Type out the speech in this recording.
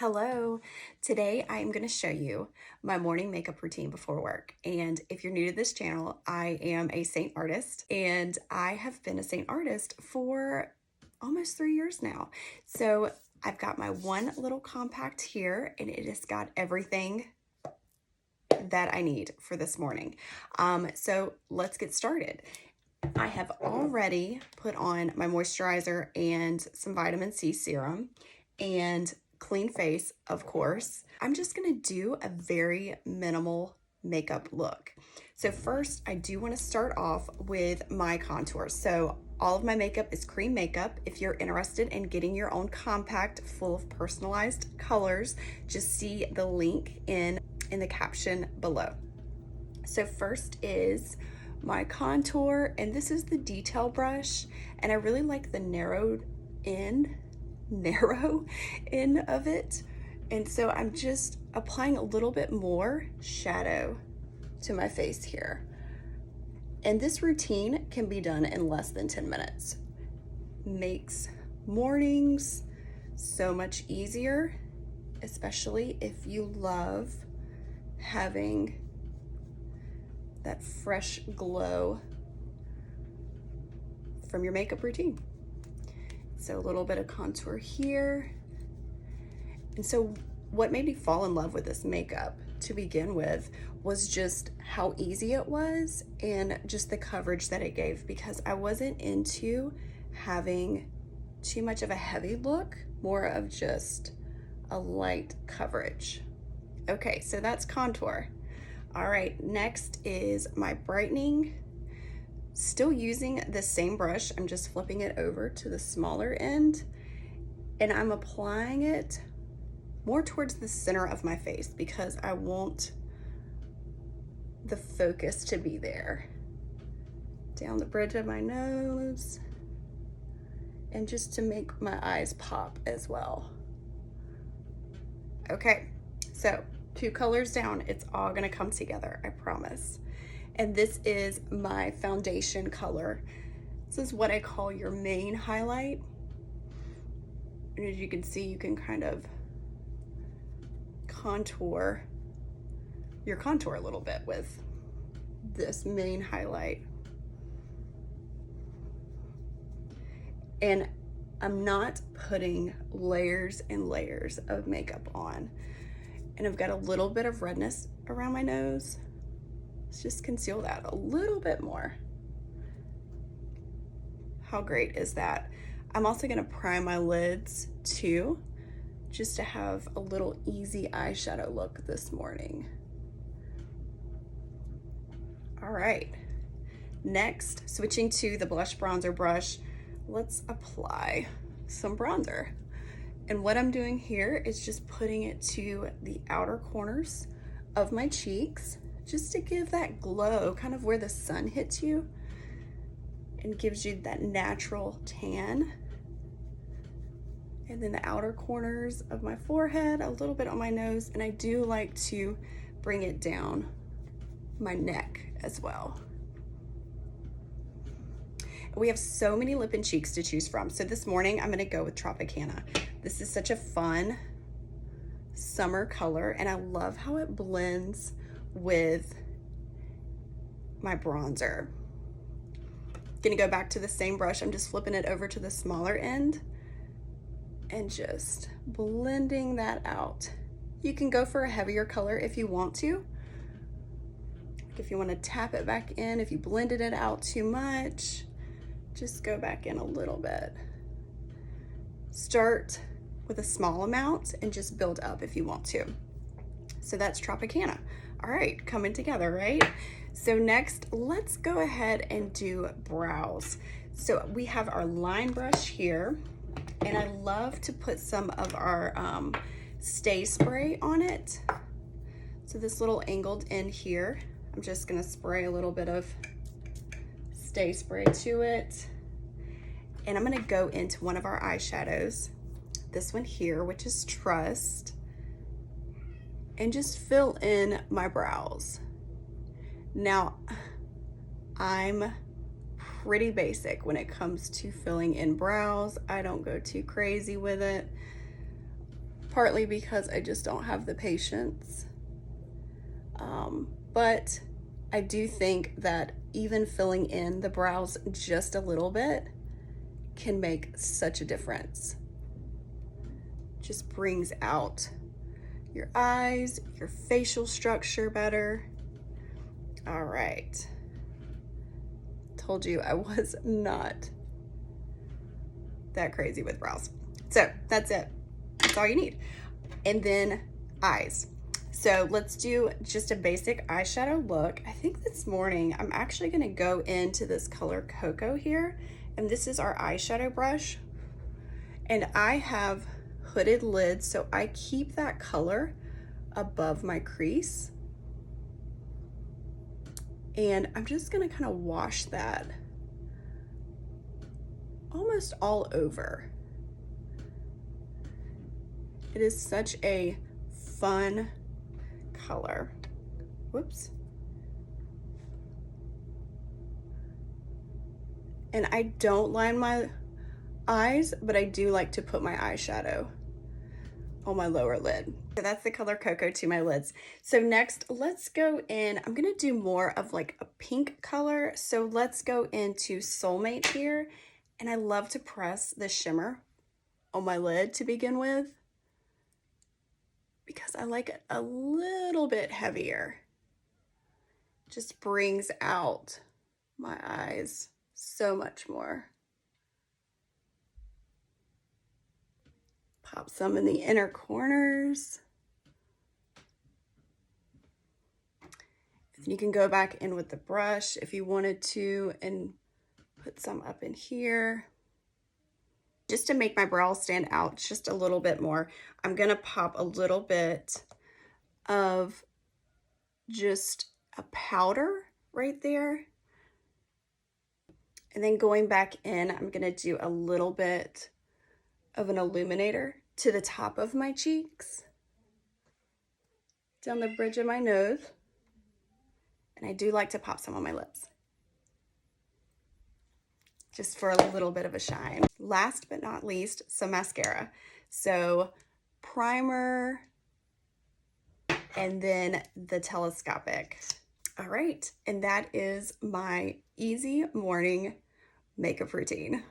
Hello. Today I am going to show you my morning makeup routine before work. And if you're new to this channel, I am a Seint artist and I have been a Seint artist for almost 3 years now. So I've got my one little compact here and it has got everything that I need for this morning. So let's get started. I have already put on my moisturizer and some vitamin C serum and clean face, of course. I'm just gonna do a very minimal makeup look. So first, I do wanna start off with my contour. So all of my makeup is cream makeup. If you're interested in getting your own compact full of personalized colors, just see the link in the caption below. So first is my contour, and this is the detail brush, and I really like the narrow end of it. And so I'm just applying a little bit more shadow to my face here. And this routine can be done in less than 10 minutes. Makes mornings so much easier, especially if you love having that fresh glow from your makeup routine. So a little bit of contour here. And so what made me fall in love with this makeup to begin with was just how easy it was and just the coverage that it gave, because I wasn't into having too much of a heavy look, more of just a light coverage. Okay, so that's contour. All right, next is my brightening. Still using the same brush, I'm just flipping it over to the smaller end and I'm applying it more towards the center of my face because I want the focus to be there. Down the bridge of my nose and just to make my eyes pop as well. Okay, so 2 colors down, it's all gonna come together, I promise. And this is my foundation color. This is what I call your main highlight. And as you can see, you can kind of contour your contour a little bit with this main highlight. And I'm not putting layers and layers of makeup on. And I've got a little bit of redness around my nose. Let's just conceal that a little bit more. How great is that? I'm also gonna prime my lids too, just to have a little easy eyeshadow look this morning. All right, next, switching to the blush bronzer brush, let's apply some bronzer. And what I'm doing here is just putting it to the outer corners of my cheeks, just to give that glow, kind of where the sun hits you and gives you that natural tan. And then the outer corners of my forehead, a little bit on my nose, and I do like to bring it down my neck as well. We have so many lip and cheeks to choose from. So this morning I'm gonna go with Tropicana. This is such a fun summer color and I love how it blends with my bronzer. Gonna go back to the same brush. I'm just flipping it over to the smaller end and just blending that out. You can go for a heavier color if you want to. If you want to tap it back in, if you blended it out too much, just go back in a little bit. Start with a small amount and just build up if you want to. So that's Tropicana. All right, coming together, right? So next, let's go ahead and do brows. So we have our line brush here, and I love to put some of our stay spray on it. So this little angled end here, I'm just gonna spray a little bit of stay spray to it. And I'm gonna go into one of our eyeshadows, this one here, which is Trust, and just fill in my brows. Now, I'm pretty basic when it comes to filling in brows. I don't go too crazy with it. partly because I just don't have the patience. But I do think that even filling in the brows just a little bit can make such a difference. Just brings out your eyes, your facial structure better. All right. Told you I was not that crazy with brows. So that's it. That's all you need. And then eyes. So let's do just a basic eyeshadow look. I think this morning I'm actually gonna go into this color Cocoa here, and this is our eyeshadow brush. And I have hooded lids, so I keep that color above my crease. And I'm just gonna kind of wash that almost all over. It is such a fun color. Whoops. And I don't line my eyes, but I do like to put my eyeshadow on my lower lid. So that's the color Cocoa to my lids. So next, let's go in. I'm gonna do more of like a pink color. So let's go into Soulmate here. And I love to press the shimmer on my lid to begin with, because I like it a little bit heavier. Just brings out my eyes so much more. Pop some in the inner corners. And you can go back in with the brush if you wanted to and put some up in here. Just to make my brows stand out just a little bit more, I'm gonna pop a little bit of just a powder right there. And then going back in, I'm gonna do a little bit of an illuminator to the top of my cheeks, down the bridge of my nose. And I do like to pop some on my lips, just for a little bit of a shine. Last but not least, some mascara. So primer, and then the telescopic. All right, and that is my easy morning makeup routine.